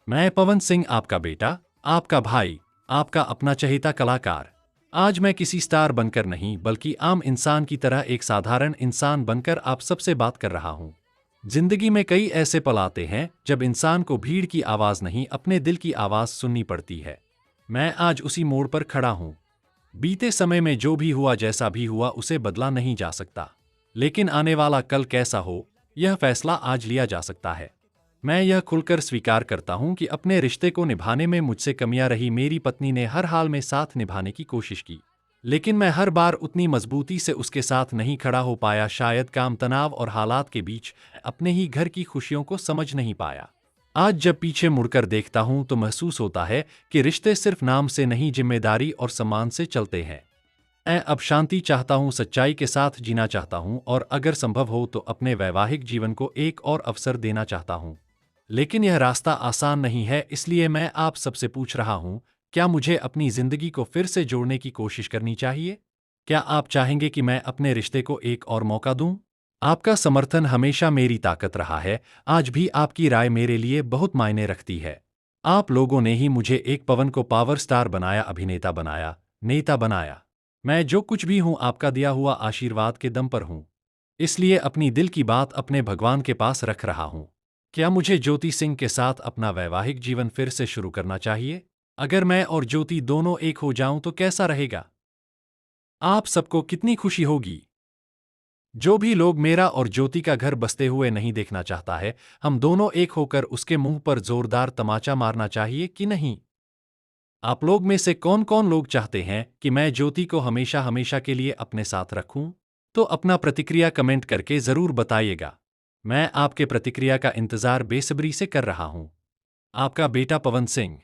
मैं पवन सिंह, आपका बेटा, आपका भाई, आपका अपना चहेता कलाकार। आज मैं किसी स्टार बनकर नहीं, बल्कि आम इंसान की तरह एक साधारण इंसान बनकर आप सबसे बात कर रहा हूँ। जिंदगी में कई ऐसे पल आते हैं जब इंसान को भीड़ की आवाज़ नहीं, अपने दिल की आवाज़ सुननी पड़ती है। मैं आज उसी मोड़ पर खड़ा हूँ। बीते समय में जो भी हुआ, जैसा भी हुआ, उसे बदला नहीं जा सकता। लेकिन आने वाला कल कैसा हो, यह फैसला आज लिया जा सकता है। मैं यह खुलकर स्वीकार करता हूं कि अपने रिश्ते को निभाने में मुझसे कमियां रही। मेरी पत्नी ने हर हाल में साथ निभाने की कोशिश की, लेकिन मैं हर बार उतनी मजबूती से उसके साथ नहीं खड़ा हो पाया। शायद काम, तनाव और हालात के बीच अपने ही घर की खुशियों को समझ नहीं पाया। आज जब पीछे मुड़कर देखता हूं तो महसूस होता है कि रिश्ते सिर्फ नाम से नहीं, जिम्मेदारी और सम्मान से चलते हैं। मैं अब शांति चाहता हूं, सच्चाई के साथ जीना चाहता हूं, और अगर संभव हो तो अपने वैवाहिक जीवन को एक और अवसर देना चाहता हूं। लेकिन यह रास्ता आसान नहीं है, इसलिए मैं आप सबसे पूछ रहा हूं, क्या मुझे अपनी जिंदगी को फिर से जोड़ने की कोशिश करनी चाहिए? क्या आप चाहेंगे कि मैं अपने रिश्ते को एक और मौका दूं? आपका समर्थन हमेशा मेरी ताकत रहा है। आज भी आपकी राय मेरे लिए बहुत मायने रखती है। आप लोगों ने ही मुझे एक पवन को पावर स्टार बनाया, अभिनेता बनाया, नेता बनाया। मैं जो कुछ भी हूं, आपका दिया हुआ आशीर्वाद के दम पर हूं। इसलिए अपनी दिल की बात अपने भगवान के पास रख रहा हूं। क्या मुझे ज्योति सिंह के साथ अपना वैवाहिक जीवन फिर से शुरू करना चाहिए? अगर मैं और ज्योति दोनों एक हो जाऊं तो कैसा रहेगा? आप सबको कितनी खुशी होगी? जो भी लोग मेरा और ज्योति का घर बसते हुए नहीं देखना चाहता है, हम दोनों एक होकर उसके मुंह पर जोरदार तमाचा मारना चाहिए कि नहीं? आप लोग में से कौन कौन लोग चाहते हैं कि मैं ज्योति को हमेशा हमेशा के लिए अपने साथ रखूं? तो अपना प्रतिक्रिया कमेंट करके जरूर बताइएगा। मैं आपके प्रतिक्रिया का इंतजार बेसब्री से कर रहा हूं। आपका बेटा पवन सिंह।